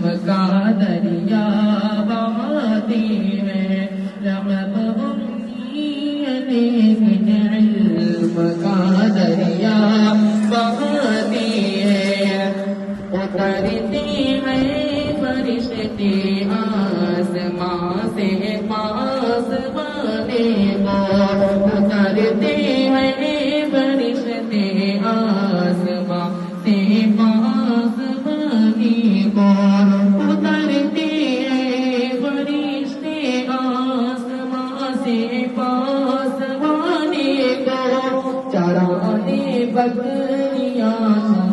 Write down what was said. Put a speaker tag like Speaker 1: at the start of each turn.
Speaker 1: علم کا دریا بہاتی ہے، رغب امنیت لیکن علم کا دریا بہاتی ہے، اترتی ہے فرشتے آسمان سے پاسبانے کو، اترتے ہیں فرشتے آسمان سے پاسبانے کو، اترتے ہیں فرشتے آسمان سے پاسبانے کو، چرانے بکریاں